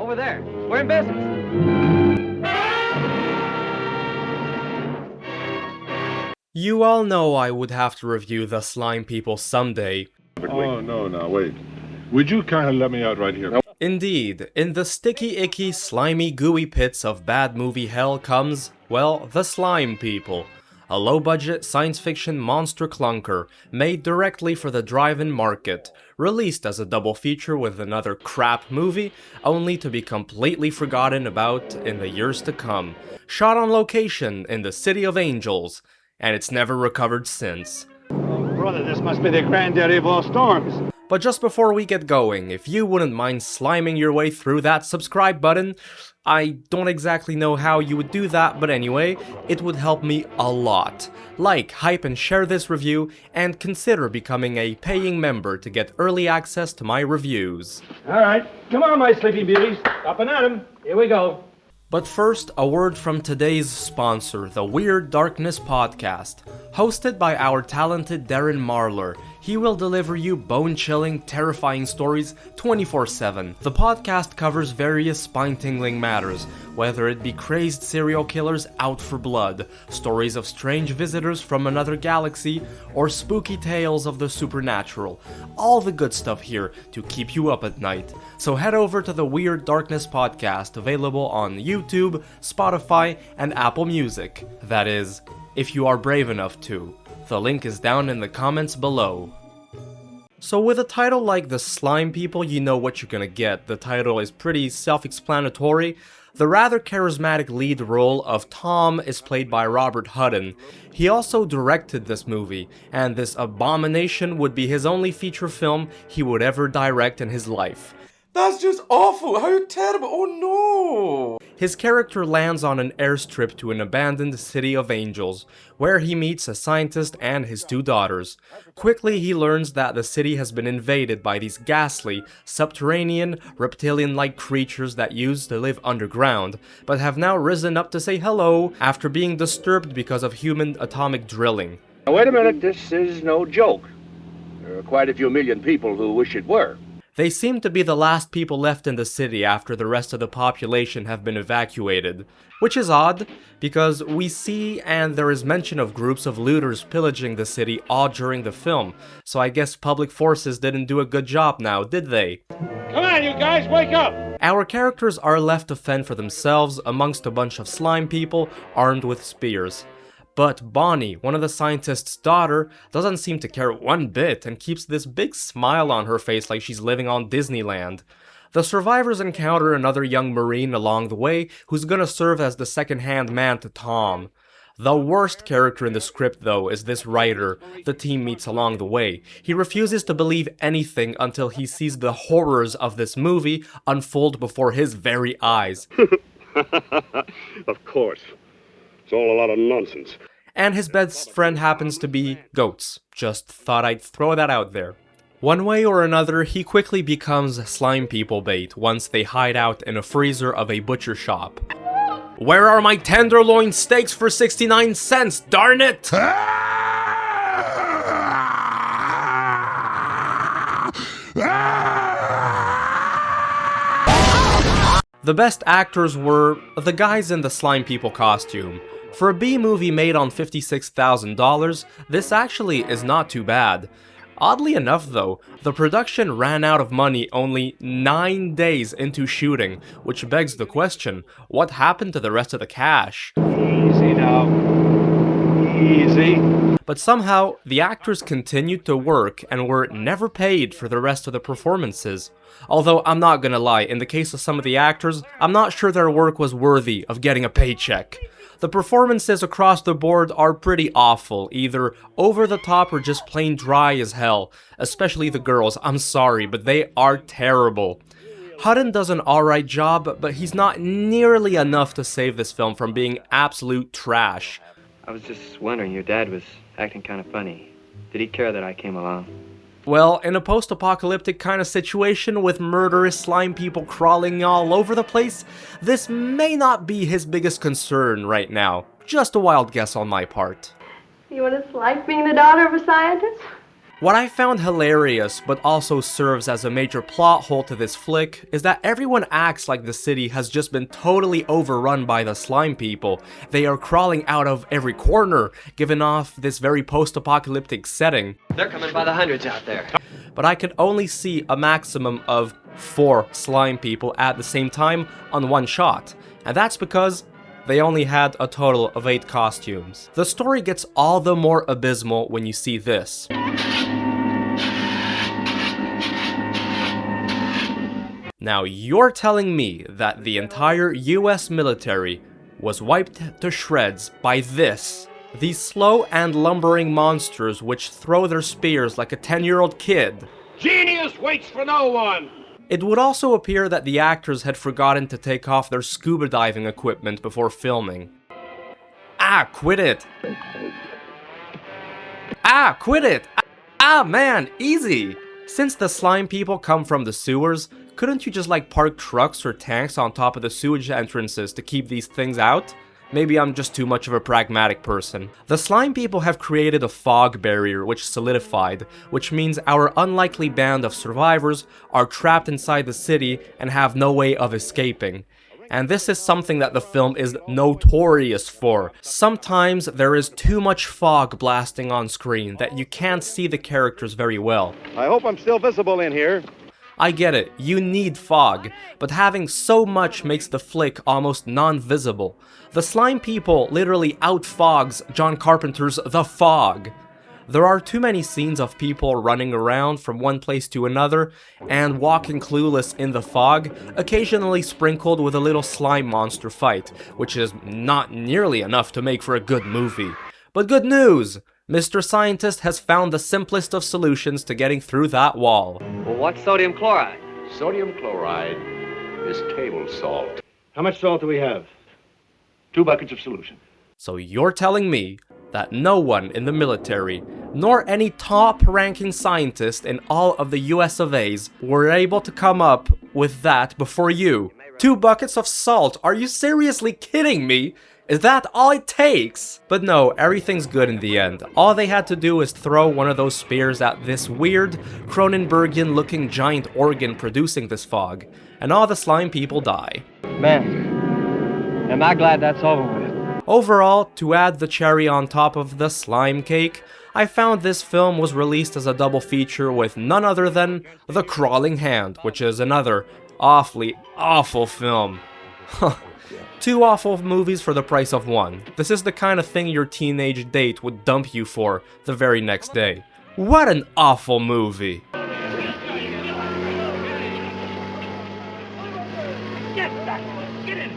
over there. We're in business. You all know I would have to review The Slime People someday. Oh, no, wait. Would you kind of let me out right here? Indeed, in the sticky, icky, slimy, gooey pits of bad movie hell comes, well, The Slime People. A low-budget science fiction monster clunker made directly for the drive-in market, released as a double feature with another crap movie, only to be completely forgotten about in the years to come. Shot on location in the City of Angels, and it's never recovered since. Oh, brother, this must be the granddaddy of all storms. But just before we get going, if you wouldn't mind sliming your way through that subscribe button, I don't exactly know how you would do that, but anyway, it would help me a lot. Like, hype and share this review, and consider becoming a paying member to get early access to my reviews. Alright, come on, my sleeping beauties. Up and at 'em. Here we go. But first, a word from today's sponsor, the Weird Darkness Podcast. Hosted by our talented Darren Marlar, he will deliver you bone-chilling, terrifying stories 24/7. The podcast covers various spine-tingling matters, whether it be crazed serial killers out for blood, stories of strange visitors from another galaxy, or spooky tales of the supernatural. All the good stuff here to keep you up at night. So head over to the Weird Darkness Podcast, available on YouTube, Spotify, and Apple Music. That is, if you are brave enough to. The link is down in the comments below. So with a title like The Slime People, you know what you're gonna get. The title is pretty self-explanatory. The rather charismatic lead role of Tom is played by Robert Hutton. He also directed this movie, and this abomination would be his only feature film he would ever direct in his life. That's just awful! How terrible! Oh no! His character lands on an airstrip to an abandoned city of angels, where he meets a scientist and his two daughters. Quickly he learns that the city has been invaded by these ghastly, subterranean, reptilian-like creatures that used to live underground, but have now risen up to say hello after being disturbed because of human atomic drilling. Now, wait a minute, this is no joke. There are quite a few million people who wish it were. They seem to be the last people left in the city after the rest of the population have been evacuated. Which is odd, because we see and there is mention of groups of looters pillaging the city all during the film, so I guess public forces didn't do a good job now, did they? Come on, you guys, wake up! Our characters are left to fend for themselves amongst a bunch of slime people armed with spears. But Bonnie, one of the scientist's daughter, doesn't seem to care one bit and keeps this big smile on her face like she's living on Disneyland. The survivors encounter another young Marine along the way who's gonna serve as the second-hand man to Tom. The worst character in the script, though, is this writer the team meets along the way. He refuses to believe anything until he sees the horrors of this movie unfold before his very eyes. Of course. It's all a lot of nonsense. And his best friend happens to be goats. Just thought I'd throw that out there. One way or another, he quickly becomes slime people bait once they hide out in a freezer of a butcher shop. Where are my tenderloin steaks for 69 cents, darn it! The best actors were the guys in the slime people costume. For a B-movie made on $56,000, this actually is not too bad. Oddly enough though, the production ran out of money only 9 days into shooting, which begs the question, what happened to the rest of the cash? Easy now. Easy. But somehow, the actors continued to work and were never paid for the rest of the performances. Although, I'm not gonna lie, in the case of some of the actors, I'm not sure their work was worthy of getting a paycheck. The performances across the board are pretty awful, either over the top or just plain dry as hell. Especially the girls, I'm sorry, but they are terrible. Hutton does an alright job, but he's not nearly enough to save this film from being absolute trash. I was just wondering, your dad was acting kind of funny. Did he care that I came along? Well, in a post-apocalyptic kind of situation with murderous slime people crawling all over the place, this may not be his biggest concern right now. Just a wild guess on my part. You want to like being the daughter of a scientist? What I found hilarious, but also serves as a major plot hole to this flick, is that everyone acts like the city has just been totally overrun by the slime people. They are crawling out of every corner, giving off this very post-apocalyptic setting. They're coming by the hundreds out there. But I could only see a maximum of 4 slime people at the same time on one shot, and that's because they only had a total of 8 costumes. The story gets all the more abysmal when you see this. Now you're telling me that the entire US military was wiped to shreds by this? These slow and lumbering monsters which throw their spears like a 10-year-old kid. Genius waits for no one! It would also appear that the actors had forgotten to take off their scuba diving equipment before filming. Ah, quit it! Ah, quit it! Ah, man, easy! Since the slime people come from the sewers, couldn't you just like park trucks or tanks on top of the sewage entrances to keep these things out? Maybe I'm just too much of a pragmatic person. The slime people have created a fog barrier which solidified, which means our unlikely band of survivors are trapped inside the city and have no way of escaping. And this is something that the film is notorious for. Sometimes there is too much fog blasting on screen that you can't see the characters very well. I hope I'm still visible in here. I get it, you need fog, but having so much makes the flick almost non-visible. The slime people literally outfogs John Carpenter's The Fog. There are too many scenes of people running around from one place to another and walking clueless in the fog, occasionally sprinkled with a little slime monster fight, which is not nearly enough to make for a good movie. But good news! Mr. Scientist has found the simplest of solutions to getting through that wall. Well, what's sodium chloride? Sodium chloride is table salt. How much salt do we have? 2 buckets of solution. So you're telling me that no one in the military, nor any top-ranking scientist in all of the US of A's, were able to come up with that before you? 2 buckets of salt? Are you seriously kidding me? Is that all it takes? But no, everything's good in the end. All they had to do is throw one of those spears at this weird, Cronenbergian-looking giant organ producing this fog, and all the slime people die. Man, am I glad that's over with. Overall, to add the cherry on top of the slime cake, I found this film was released as a double feature with none other than The Crawling Hand, which is another awfully awful film. 2 awful movies for the price of 1. This is the kind of thing your teenage date would dump you for the very next day. What an awful movie! Get back! Get in!